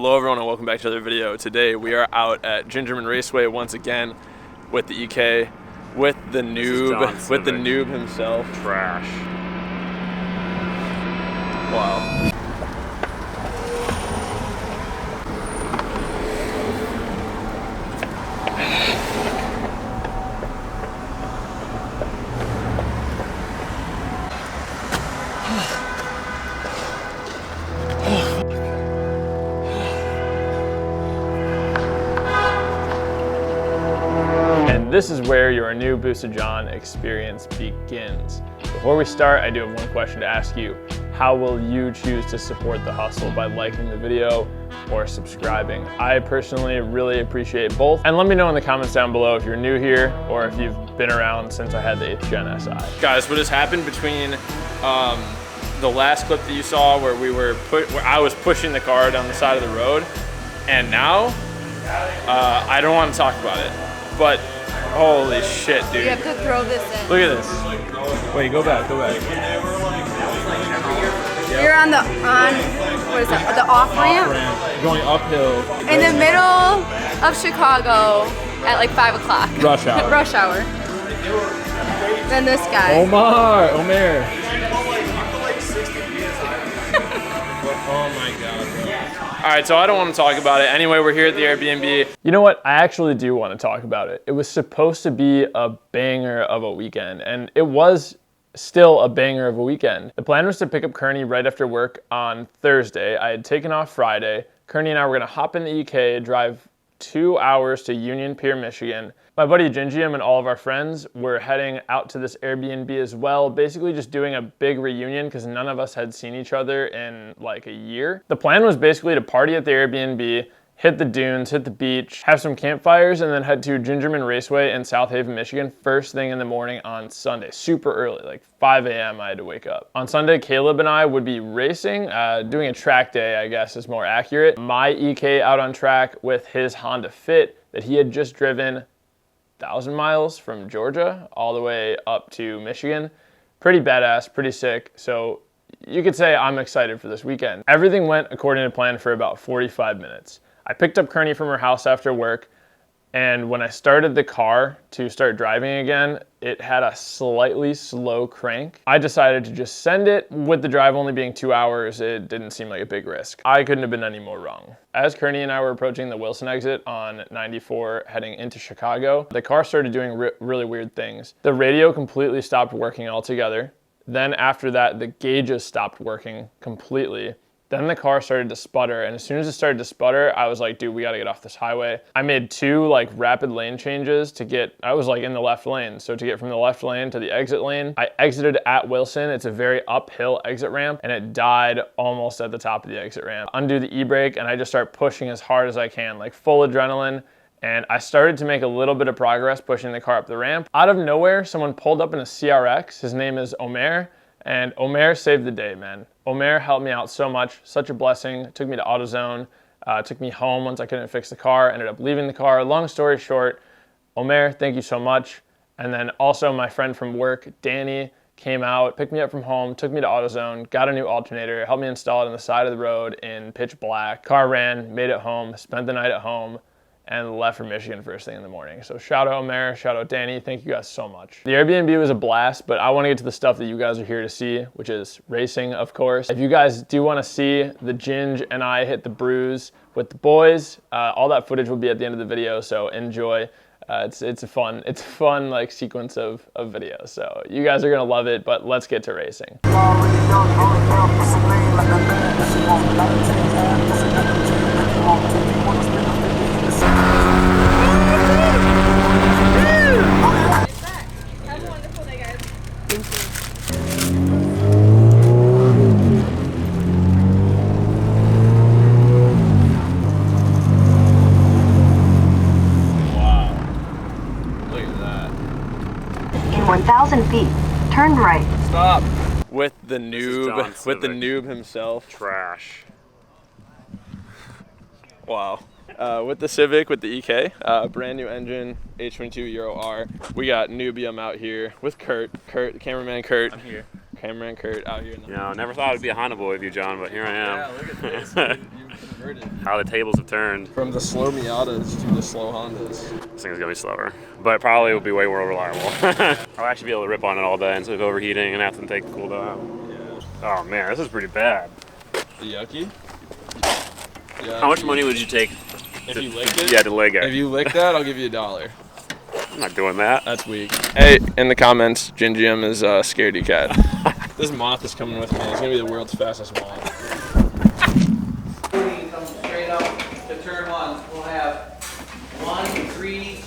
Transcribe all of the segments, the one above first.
Hello everyone and welcome back to another video. Today we are out at Gingerman Raceway once again with the EK, with the noob himself. Trash. Wow. This is where your new Boosted John experience begins. Before we start, I do have one question to ask you. How will you choose to support the hustle? By liking the video or subscribing? I personally really appreciate both. And let me know in the comments down below if you're new here or if you've been around since I had the 8th Gen SI. Guys, what has happened between the last clip that you saw where where I was pushing the car down the side of the road, and now I don't want to talk about it, but holy shit, dude. You have to throw this in. Look at this. Wait, go back. You're on the off ramp? Going uphill. In the middle of Chicago at like 5 o'clock. Rush hour. Rush hour. Then this guy. Omer. Oh my God, bro. All right, so I don't want to talk about it. Anyway, we're here at the Airbnb. You know what? I actually do want to talk about it. It was supposed to be a banger of a weekend, and it was still a banger of a weekend. The plan was to pick up Kearney right after work on Thursday. I had taken off Friday. Kearney and I were going to hop in the EK, drive 2 hours to Union Pier, Michigan. My buddy Gingium and all of our friends were heading out to this Airbnb as well, basically just doing a big reunion because none of us had seen each other in like a year. The plan was basically to party at the Airbnb, hit the dunes, hit the beach, have some campfires, and then head to Gingerman Raceway in South Haven, Michigan, first thing in the morning on Sunday, super early, like 5 a.m. I had to wake up. On Sunday, Caleb and I would be racing, doing a track day, I guess is more accurate. My EK out on track with his Honda Fit that he had just driven 1,000 miles from Georgia all the way up to Michigan. Pretty badass, pretty sick. So you could say I'm excited for this weekend. Everything went according to plan for about 45 minutes. I picked up Kearney from her house after work, and when I started the car to start driving again, it had a slightly slow crank. I decided to just send it. With the drive only being 2 hours, it didn't seem like a big risk. I couldn't have been any more wrong. As Kearney and I were approaching the Wilson exit on 94 heading into Chicago, the car started doing really weird things. The radio completely stopped working altogether. Then after that, the gauges stopped working completely. Then the car started to sputter, and as soon as it started to sputter, I was like, dude, we gotta get off this highway. I made 2 like rapid lane changes I was like in the left lane. So to get from the left lane to the exit lane, I exited at Wilson. It's a very uphill exit ramp, and it died almost at the top of the exit ramp. Undo the e-brake, and I just start pushing as hard as I can, like full adrenaline. And I started to make a little bit of progress pushing the car up the ramp. Out of nowhere, someone pulled up in a CRX. His name is Omer. And Omer saved the day, man. Omer helped me out so much, such a blessing. Took me to AutoZone, took me home once I couldn't fix the car, ended up leaving the car. Long story short, Omer, thank you so much. And then also my friend from work, Danny, came out, picked me up from home, took me to AutoZone, got a new alternator, helped me install it on the side of the road in pitch black. Car ran, made it home, spent the night at home, and left for Michigan first thing in the morning. So shout out Omer, shout out Danny, thank you guys so much. The Airbnb was a blast, but I wanna get to the stuff that you guys are here to see, which is racing, of course. If you guys do wanna see the Ginge and I hit the brews with the boys, all that footage will be at the end of the video, so enjoy. It's a fun like sequence of videos. So you guys are gonna love it, but let's get to racing. Look at that. In 1,000 feet, turn right. Stop. With the noob himself. Trash. Wow. With the Civic, with the EK, brand new engine, H22 Euro R. We got Noobium out here with Kurt, the cameraman Kurt. I'm here. Cameron Kurt out here. You know, never thought I'd be a Honda boy with you, John, but here I am. Yeah, look at this. You converted. How the tables have turned. From the slow Miatas to the slow Hondas. This thing's gonna be slower, but probably will be way more reliable. I'll actually be able to rip on it all day instead of overheating and have to take the cool down out. Yeah. Oh man, this is pretty bad. Yucky? Yeah. How much money would you take if you licked it? Yeah, to lick it. If you lick that, I'll give you $1. I'm not doing that. That's weak. Hey, in the comments, Gingium is a scaredy cat. This moth is coming with me. It's gonna be the world's fastest moth. Come straight up to turn one. We'll have 1, 3.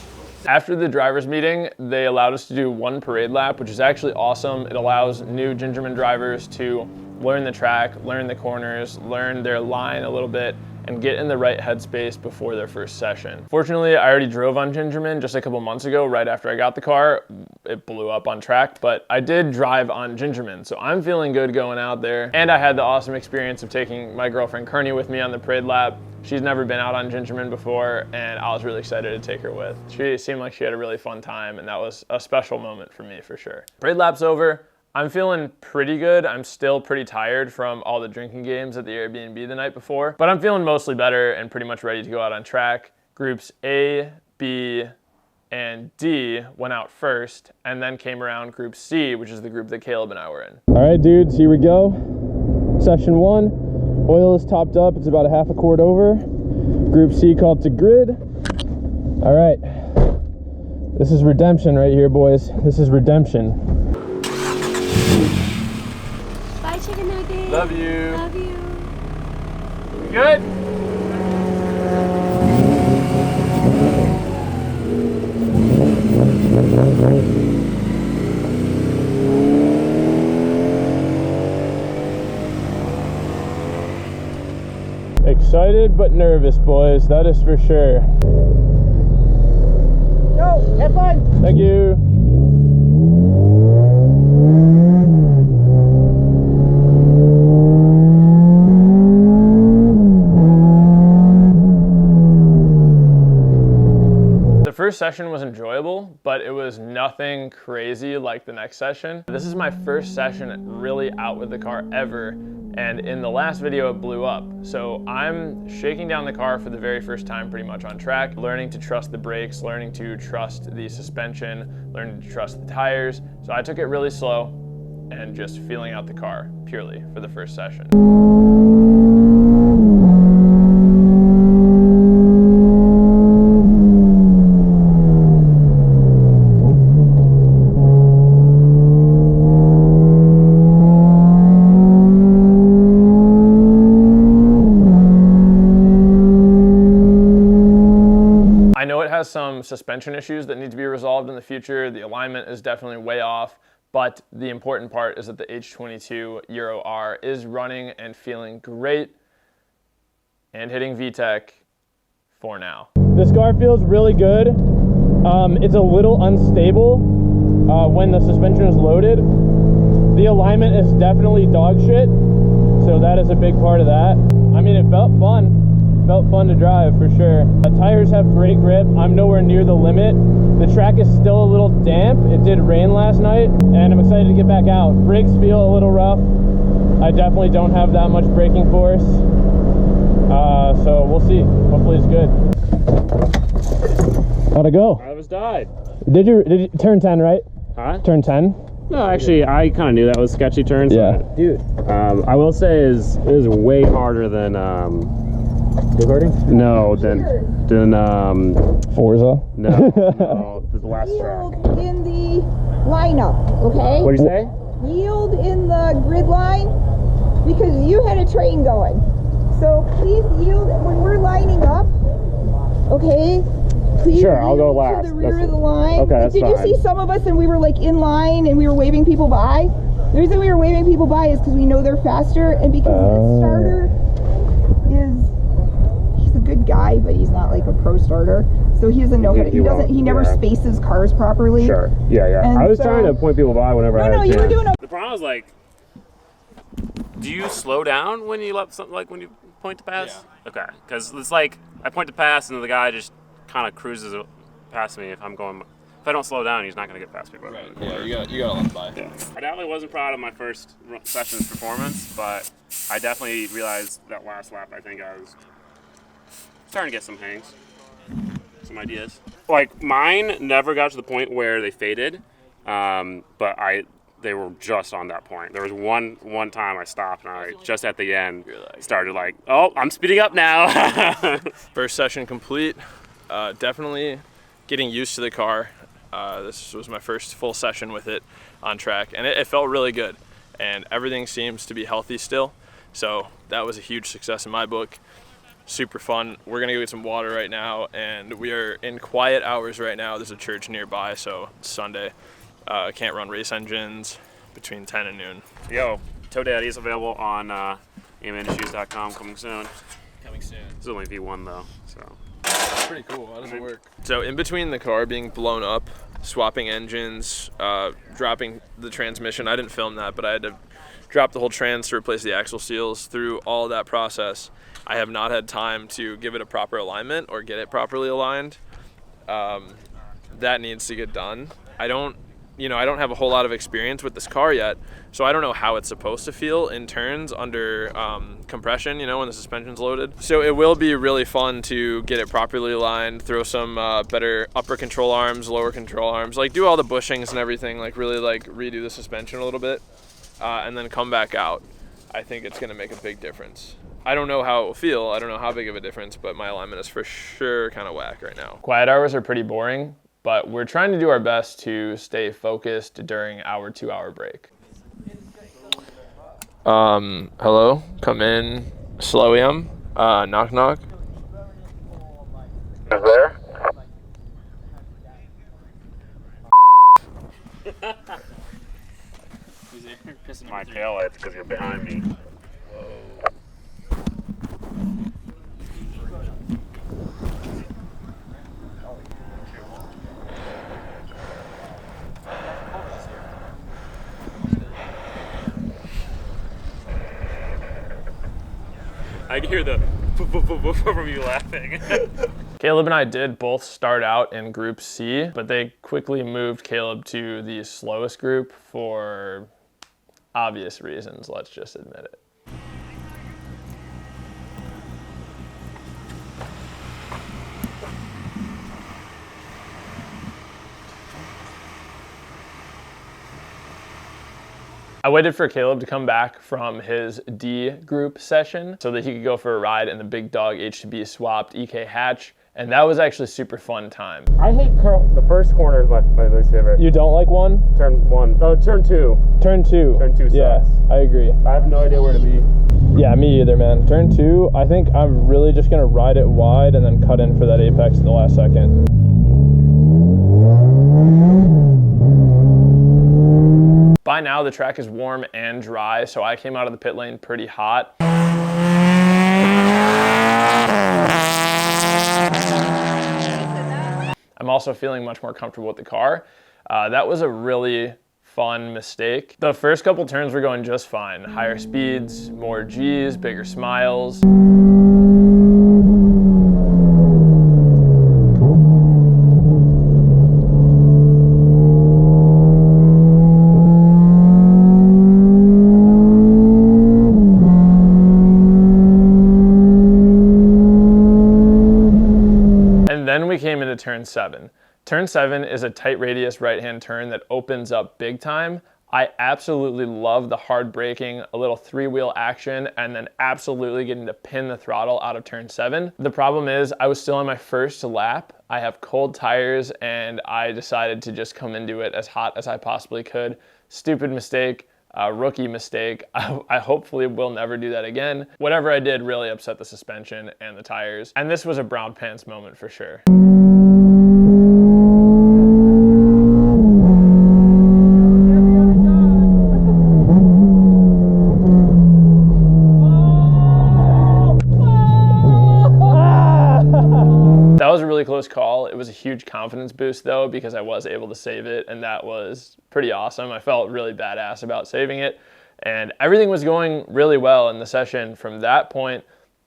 After the drivers meeting, they allowed us to do 1 parade lap, which is actually awesome. It allows new Gingerman drivers to learn the track, learn the corners, learn their line a little bit, and get in the right headspace before their first session. Fortunately, I already drove on Gingerman just a couple months ago, right after I got the car. It blew up on track, but I did drive on Gingerman, so I'm feeling good going out there. And I had the awesome experience of taking my girlfriend Kearney with me on the parade lap. She's never been out on Gingerman before, and I was really excited to take her with. She seemed like she had a really fun time, and that was a special moment for me for sure. Parade lap's over. I'm feeling pretty good. I'm still pretty tired from all the drinking games at the Airbnb the night before, but I'm feeling mostly better and pretty much ready to go out on track. Groups A, B, and D went out first, and then came around Group C, which is the group that Caleb and I were in. All right, dudes, here we go. Session 1, oil is topped up. It's about a half a quart over. Group C called to grid. All right, this is redemption right here, boys. This is redemption. Bye, chicken nugget. Love you. Love you. Good? Excited but nervous, boys. That is for sure. Go, have fun. Thank you. The first session was enjoyable, but it was nothing crazy like the next session. This is my first session really out with the car ever, and in the last video it blew up. So I'm shaking down the car for the very first time pretty much on track, learning to trust the brakes, learning to trust the suspension, learning to trust the tires. So I took it really slow and just feeling out the car purely for the first session. I know it has some suspension issues that need to be resolved in the future. The alignment is definitely way off, but the important part is that the H22 Euro R is running and feeling great and hitting VTEC for now. This car feels really good. It's a little unstable when the suspension is loaded. The alignment is definitely dog shit, so that is a big part of that. I mean, it felt fun. Felt fun to drive for sure. The tires have great grip. I'm nowhere near the limit. The track is still a little damp. It did rain last night, and I'm excited to get back out. Brakes feel a little rough. I definitely don't have that much braking force. So we'll see. Hopefully it's good. How'd it go? I almost died. Did you turn 10, right? Huh? Turn 10? No, actually, I kind of knew that was sketchy turns. Yeah. Dude. I will say it is way harder than Go-karting? no than Forza? no the last track. Yield in the lineup, okay? What do you say? Yield in the grid line because you had a train going. So please yield when we're lining up, okay? Please Sure, I'll go yield last. to the rear That's- of the line. okay, that's Did fine. you see some of us and we were like in line and we were waving people by? The reason we were waving people by is because we know they're faster and because the starter he's a good guy, but he's not like a pro starter. So he doesn't know how to, he never spaces cars properly. Sure. Yeah. And I was so- trying to point people by whenever I had No, a you were chance. doing The problem is like, do you slow down when you let something like when you point to pass? Yeah. Okay, because it's like I point to pass and the guy just kind of cruises past me if I'm going if I don't slow down, he's not going to get past me. Right. Yeah, you gotta let him by. Yeah. I definitely wasn't proud of my first session's performance, but I definitely realized that last lap, I think I was starting to get some hangs, some ideas. Like, mine never got to the point where they faded, but they were just on that point. There was one time I stopped, and I just at the end started like, oh, I'm speeding up now. First session complete. Definitely getting used to the car. This was my first full session with it on track, and it felt really good. And everything seems to be healthy still. So that was a huge success in my book. Super fun. We're gonna go get some water right now, and we are in quiet hours right now. There's a church nearby, so it's Sunday. Can't run race engines between 10 and noon. Yo, Toe Daddy is available on amandashoes.com coming soon. Coming soon. It's only V1 though, so. That's pretty cool. How does it work? So in between the car being blown up, swapping engines, dropping the transmission, I didn't film that, but I had to drop the whole trans to replace the axle seals. Through all that process, I have not had time to give it a proper alignment or get it properly aligned. That needs to get done. I don't have a whole lot of experience with this car yet, so I don't know how it's supposed to feel in turns under compression, when the suspension's loaded. So it will be really fun to get it properly aligned, throw some better upper control arms, lower control arms, like do all the bushings and everything, like really like redo the suspension a little bit, and then come back out. I think it's gonna make a big difference. I don't know how it will feel, I don't know how big of a difference, but my alignment is for sure kind of whack right now. Quiet hours are pretty boring, but we're trying to do our best to stay focused during our 2-hour break. Hello, come in, Slowium, knock knock. Is there? My tail lights because you're behind me. I can hear the from you laughing. Caleb and I did both start out in Group C, but they quickly moved Caleb to the slowest group for obvious reasons, let's just admit it. I waited for Caleb to come back from his D group session so that he could go for a ride in the Big Dog HTB swapped EK hatch, and that was actually a super fun time. I hate curl. The first corner is my least favorite. You don't like one? Turn 1. Oh, turn 2. Turn 2. Turn 2 sucks. Yeah, I agree. I have no idea where to be. Yeah, me either, man. Turn 2, I think I'm really just gonna ride it wide and then cut in for that apex in the last second. By now, the track is warm and dry, so I came out of the pit lane pretty hot. I'm also feeling much more comfortable with the car. That was a really fun mistake. The first couple turns were going just fine. Higher speeds, more G's, bigger smiles. Then we came into turn 7. Turn 7 is a tight radius right-hand turn that opens up big time. I absolutely love the hard braking, a little 3-wheel action, and then absolutely getting to pin the throttle out of turn 7. The problem is I was still on my first lap. I have cold tires, and I decided to just come into it as hot as I possibly could. Stupid mistake. Rookie mistake. I hopefully will never do that again. Whatever I did really upset the suspension and the tires, and this was a brown pants moment for sure. That was a really close call. It was a huge confidence boost though, because I was able to save it, and that was pretty awesome. I felt really badass about saving it, and everything was going really well in the session from that point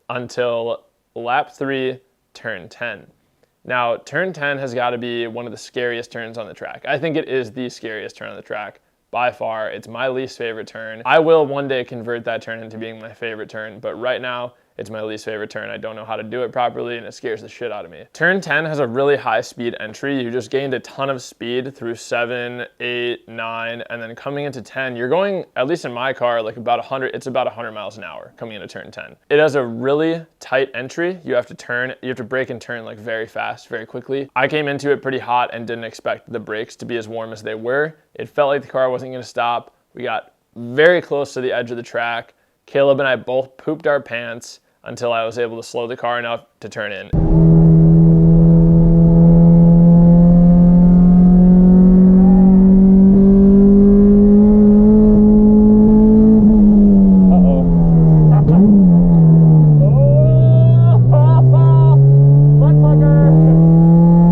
until lap 3, turn 10. Now, turn 10 has got to be one of the scariest turns on the track. I think it is the scariest turn on the track by far. It's my least favorite turn. I will one day convert that turn into being my favorite turn, but right now, it's my least favorite turn. I don't know how to do it properly, and it scares the shit out of me. Turn 10 has a really high speed entry. You just gained a ton of speed through 7, 8, 9, and then coming into 10, you're going, at least in my car, like about 100, it's about 100 miles an hour coming into turn 10. It has a really tight entry. You have to brake and turn like very fast, very quickly. I came into it pretty hot and didn't expect the brakes to be as warm as they were. It felt like the car wasn't gonna stop. We got very close to the edge of the track. Caleb and I both pooped our pants until I was able to slow the car enough to turn in.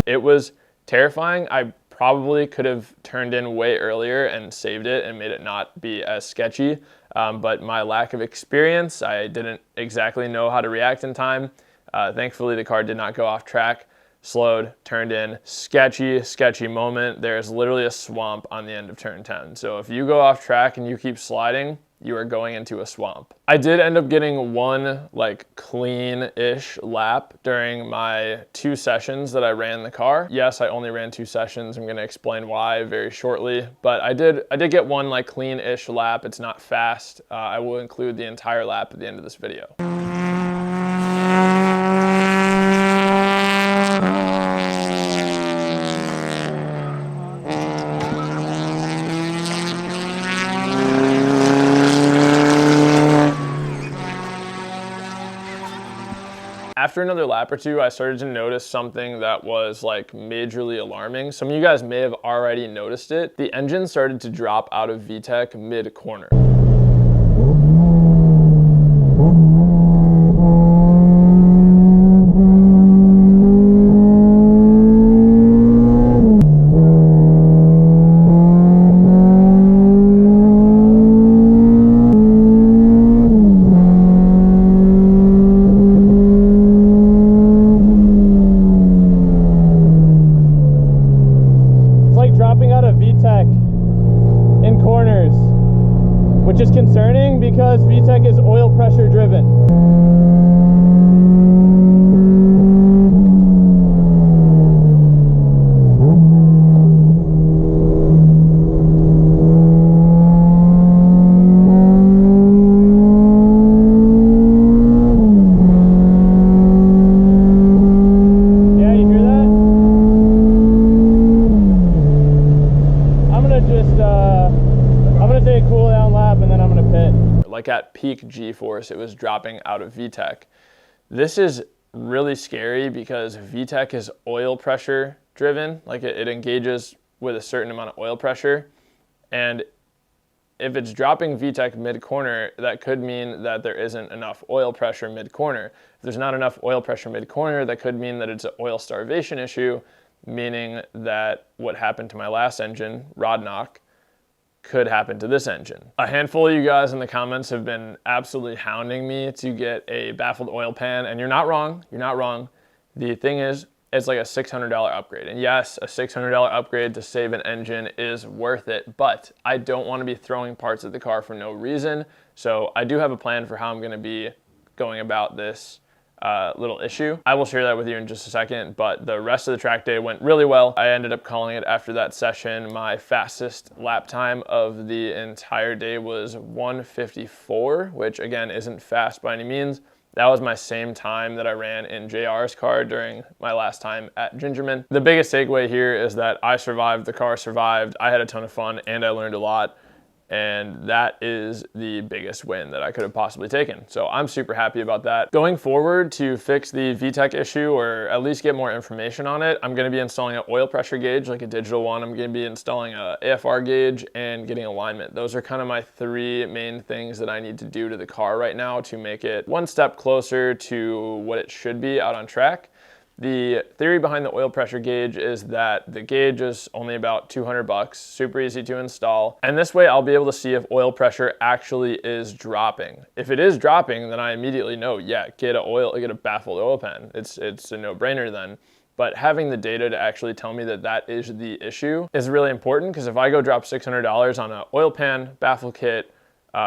It was terrifying. I probably could have turned in way earlier and saved it and made it not be as sketchy. But my lack of experience, I didn't exactly know how to react in time. Thankfully, the car did not go off track, slowed, turned in. Sketchy moment. There's literally a swamp on the end of turn 10. So if you go off track and you keep sliding, you are going into a swamp. I did end up getting one like clean-ish lap during my 2 sessions that I ran the car. Yes, I only ran 2 sessions. I'm gonna explain why very shortly, but I did get one like clean-ish lap. It's not fast. I will include the entire lap at the end of this video. After another lap or 2, I started to notice something that was like majorly alarming. Some of you guys may have already noticed it. The engine started to drop out of VTEC mid-corner. In corners, which is concerning because VTEC is oil pressure driven. Like at peak G-force, it was dropping out of VTEC. This is really scary because VTEC is oil pressure driven. Like it engages with a certain amount of oil pressure. And if it's dropping VTEC mid-corner, that could mean that there isn't enough oil pressure mid-corner. If there's not enough oil pressure mid-corner, that could mean that it's an oil starvation issue, meaning that what happened to my last engine, rod knock, could happen to this engine. A handful of you guys in the comments have been absolutely hounding me to get a baffled oil pan, and you're not wrong. The thing is, it's like a $600 upgrade. And yes, a $600 upgrade to save an engine is worth it, but I don't want to be throwing parts at the car for no reason. So I do have a plan for how I'm gonna be going about this little issue. I will share that with you in just a second, but the rest of the track day went really well. I ended up calling it after that session. My fastest lap time of the entire day was 1:54, which again isn't fast by any means. That was my same time that I ran in JR's car during my last time at Gingerman. The biggest takeaway here is that I survived, the car survived, I had a ton of fun, and I learned a lot. And that is the biggest win that I could have possibly taken. So I'm super happy about that. Going forward, to fix the VTEC issue or at least get more information on it, I'm gonna be installing an oil pressure gauge, like a digital one. I'm gonna be installing a AFR gauge and getting alignment. Those are kind of my 3 main things that I need to do to the car right now to make it one step closer to what it should be out on track. The theory behind the oil pressure gauge is that the gauge is only about $200, super easy to install. And this way I'll be able to see if oil pressure actually is dropping. If it is dropping, then I immediately know, yeah, get a baffled oil pan. It's a no-brainer then. But having the data to actually tell me that that is the issue is really important, because if I go drop $600 on an oil pan, baffle kit,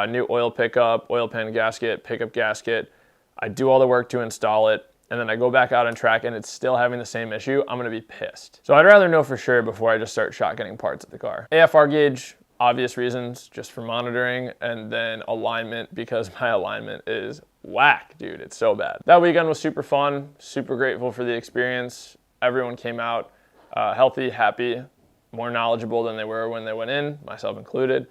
new oil pickup, oil pan gasket, pickup gasket, I do all the work to install it, and then I go back out on track and it's still having the same issue, I'm gonna be pissed. So I'd rather know for sure before I just start shotgunning parts at the car. AFR gauge, obvious reasons, just for monitoring, and then alignment, because my alignment is whack, dude, it's so bad. That weekend was super fun, super grateful for the experience. Everyone came out healthy, happy, more knowledgeable than they were when they went in, myself included.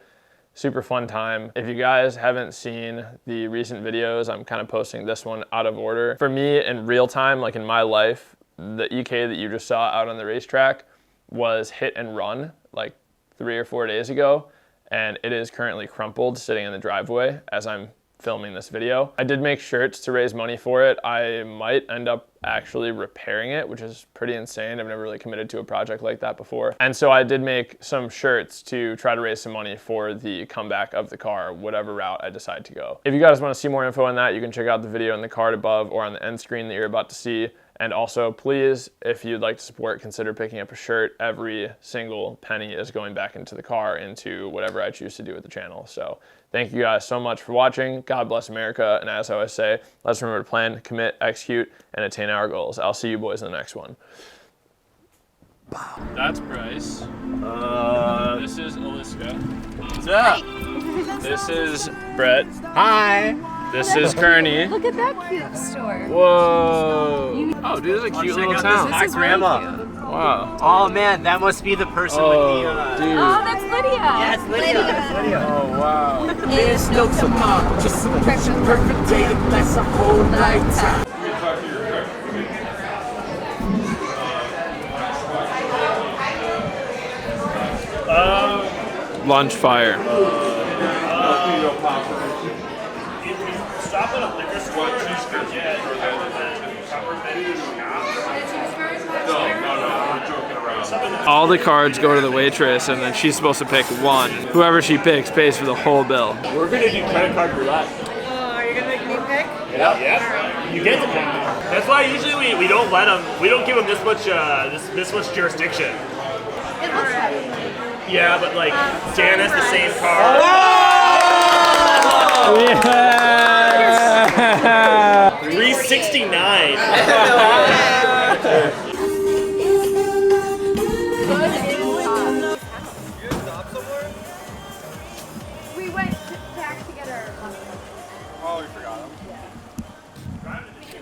Super fun time. If you guys haven't seen the recent videos, I'm kind of posting this one out of order. For me, in real time, like in my life, the EK that you just saw out on the racetrack was hit and run like 3 or 4 days ago, and it is currently crumpled sitting in the driveway as I'm filming this video. I did make shirts to raise money for it. I might end up actually repairing it, which is pretty insane. I've never really committed to a project like that before. And so I did make some shirts to try to raise some money for the comeback of the car, whatever route I decide to go. If you guys want to see more info on that, you can check out the video in the card above or on the end screen that you're about to see. And also, please, if you'd like to support, consider picking up a shirt. Every single penny is going back into the car, into whatever I choose to do with the channel. So thank you guys so much for watching. God bless America. And as I always say, let's remember to plan, commit, execute, and attain our goals. I'll see you boys in the next one. That's Bryce. This is Aliska. What's up? This is Brett. Hi. This is Kearney. Look at that cute store. Whoa. Oh, dude, this is a cute little town. This is grandma. Really Wow. Oh man, that must be the person with the. Dude. Oh, that's Lydia. Yeah, it's Lydia. It's Lydia. Oh, wow. There's no tomorrow, just a perfect day to bless a whole lifetime. Lunch fire. Stop at a liquor store and get All the cards go to the waitress, and then she's supposed to pick one. Whoever she picks pays for the whole bill. We're gonna do credit card roulette. Are you gonna make me pick? Yeah. You get to pick. That's why usually we don't let them. We don't give them this much jurisdiction. It looks like Yeah, but like Dan has the same card. Yeah. 369. we went back to get our Oh, we forgot him.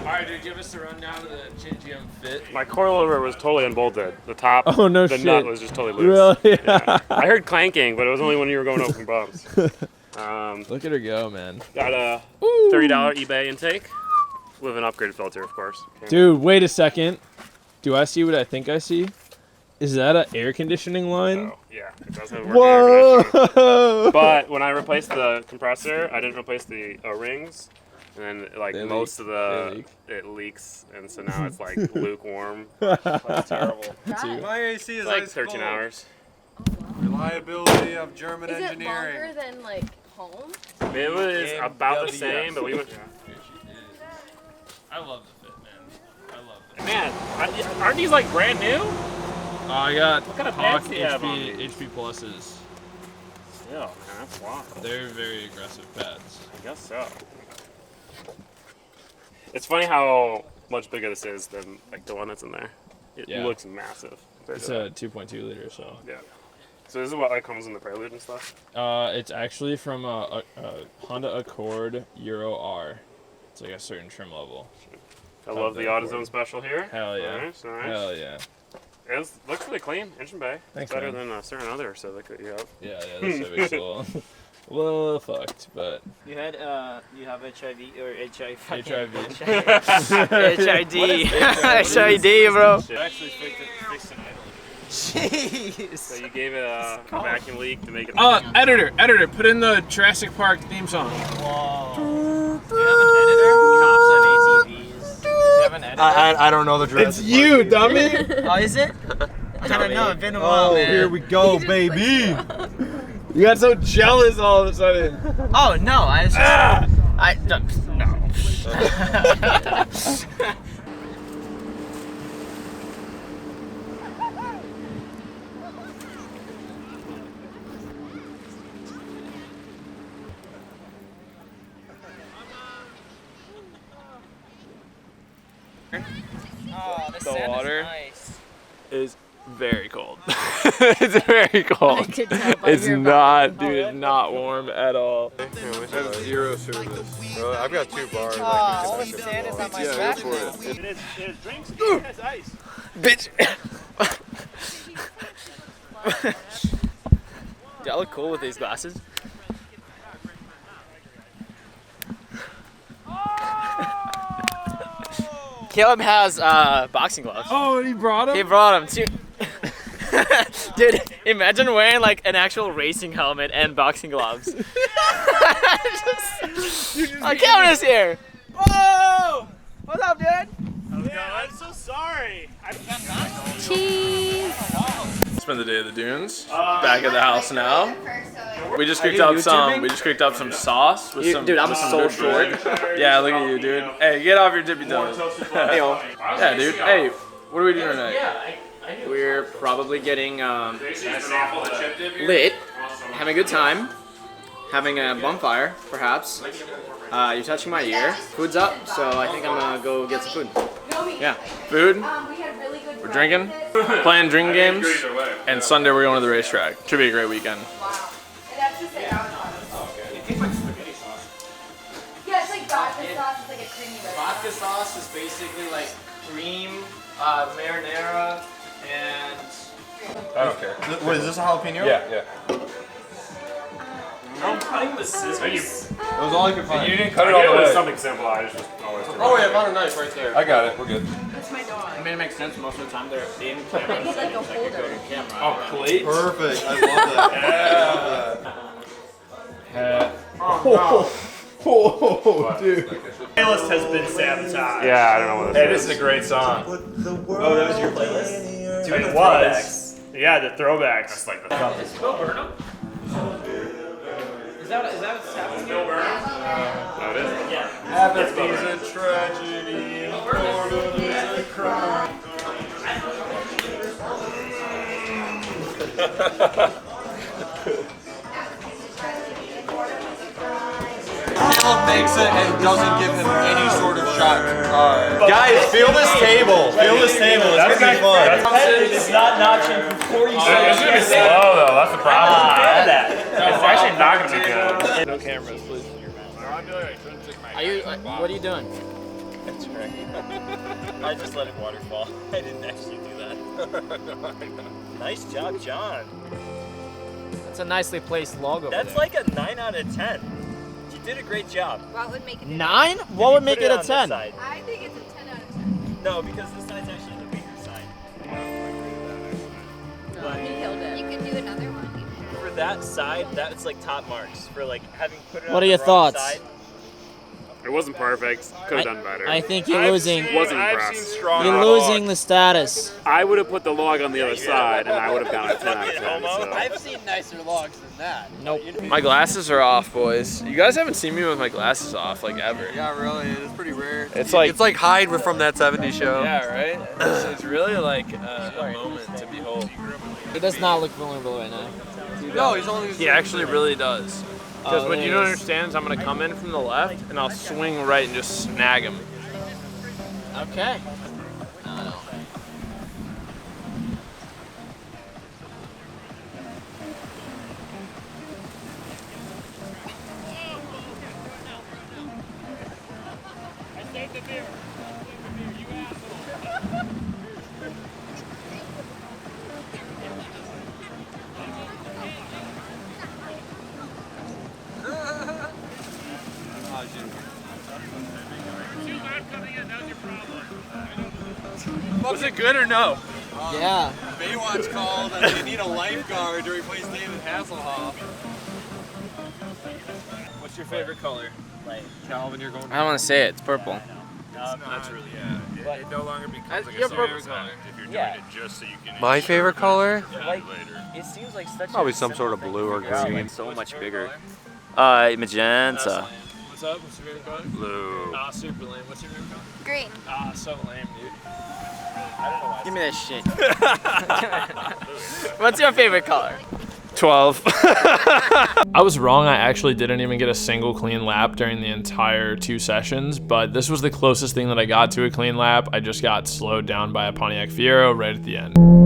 All right, dude, give us the rundown of the GM Fit. My coilover was totally unbolted. The top, Oh, no the shit. nut was just totally loose. Really? Yeah. I heard clanking, but it was only when you were going open bumps. Look at her go, man. Got a $30 eBay intake with an upgraded filter, of course. Dude, wait a second. Do I see what I think I see? Is that an air conditioning line? Oh, yeah, it does have working air conditioning. Whoa! But when I replaced the compressor, I didn't replace the O-rings. And then, like, They most leak. of the, it leaks, and so now it's, like, lukewarm. That's terrible. My AC is It's like ice 13 cold. hours. Reliability of German Is it engineering. longer than like home? It was about the same, but we went... I love the Fit, man. I love it. Man, aren't these, like, brand new? I got What kind of Hawk pads do you have on HP Pluses. Yeah, man, that's wild. They're very aggressive pads. I guess so. It's funny how much bigger this is than like the one that's in there. It Yeah. looks massive. It's a 2.2 liter, so. Yeah. So this is what like comes in the Prelude and stuff. It's actually from a Honda Accord Euro R. It's like a certain trim level. I love the AutoZone special here. Hell yeah. Nice, nice. Hell yeah. It looks really clean, engine bay. Thanks, Better man. than a certain other Civic that you have. Yeah, the Civic's a little fucked, but You had you have HIV or HIV? HIV. HID. HID, bro. It actually fixed an idle. Jeez. So you gave it a vacuum leak to make it. Editor, put in the Jurassic Park theme song. Whoa. Do you have an editor? Cops on ATVs. Do you have an editor? I don't know the dress. It's you, dummy! Oh, is it? I don't know. It's been a Oh, while, man. here we go, baby. You got so jealous all of a sudden. Oh no, I was just, no. Oh, The sand water. is nice. Is very cold. It's very cold. could tell by It's your not, dude. It's not warm at all. I have 0 service. Well, I've got 2 bars. Oh, all the sand is on my back now. It is drinks. It has ice. Bitch. Do I look cool with these glasses? Caleb has boxing gloves. Oh, and he brought him? He brought them too. Dude, imagine wearing like an actual racing helmet and boxing gloves. Cameron's here. Whoa! What's up, dude? I'm so sorry. Cheese. Spend the day at the dunes. Back at the house now. We just cooked up some sauce with some. Dude, I'm with some so good short. bread. Yeah, look at you, dude. Hey, get off your tippy toes. Yeah, dude. Hey, what are we doing tonight? We're probably getting lit, having a good time, having a bonfire, perhaps. You're touching my ear. Food's up, so I think I'm gonna go get some food. Yeah. Food. We're drinking, playing drinking games, and Sunday we're going to the racetrack. Should be a great weekend. Yeah, it's like vodka sauce. It's like a creamy red. Vodka sauce is basically like cream, marinara, and... I don't care. What is this, a jalapeno? Yeah. I'm cutting the scissors. That was all I could find. You didn't cut it all the way. Something simple. I just always do. Oh, yeah, I found a knife right there. I got it. We're good. I mean, it makes sense most of the time they're in camera. It's like a holder. Oh, plate? Perfect. I love that. Oh, dude. Playlist has been sabotaged. Yeah, I don't know what Hey, this this is a great song. Oh, that was your playlist? It was. Yeah, the throwbacks. That's like the Is Bill Burnham? Is that what's happening? Bill Burnham? Oh, it is? Yeah. Apathy's a tragedy. Boredom is a crime. Caleb makes it and doesn't give him any sort of shot. Guys, feel this table. Feel this table. It's gonna be fun. It's not notching for 40 It's seconds. gonna be slow though. That's the problem. It's actually not gonna be good. No cameras, please. Are you, what are you doing? That's right. I just let it waterfall. I didn't actually do that. Nice job, John. That's a nicely placed log over That's there. like a 9 out of 10. You did a great job. What would make it 9? What would make it a 10? I think it's a 10 out of 10. No, because this side's actually the weaker side. No, he killed it. You could do another one. For that side, that's like top marks. For like having put it on What are the your wrong thoughts? side. It wasn't perfect. Could have done better. I think you're losing. Wasn't impressed. You're losing the status. I would have put the log on the other side, and I would have gotten a 10 out of 10. So. I've seen nicer logs than that. Nope. My glasses are off, boys. You guys haven't seen me with my glasses off, like, ever. Yeah, really. It's pretty rare. It's like Hyde from that 70s show. yeah, right? It's really like a moment to behold. He does not look vulnerable right now. No, he's only. He actually really does. Because what there you he don't is. understand is I'm going to come in from the left, and I'll swing right and just snag him. Okay. No. Was it good or no? Yeah. Baywatch called and they need a lifeguard to replace David Hasselhoff. What's your favorite color? Calvin, you're going. I don't want to say it. It's purple. That's really it no longer becomes like your a purple serious color. event if you're doing Yeah. it just so you can. My favorite color? Like, it seems like such Probably a some sort of simple blue or thing to do, green. like, so much bigger. Magenta. What's up? What's your favorite color? Blue. Ah, super lame. What's your favorite color? Green. Ah, so lame, dude. Give me that shit. What's your favorite color? 12. I was wrong. I actually didn't even get a single clean lap during the entire 2 sessions, but this was the closest thing that I got to a clean lap. I just got slowed down by a Pontiac Fiero right at the end.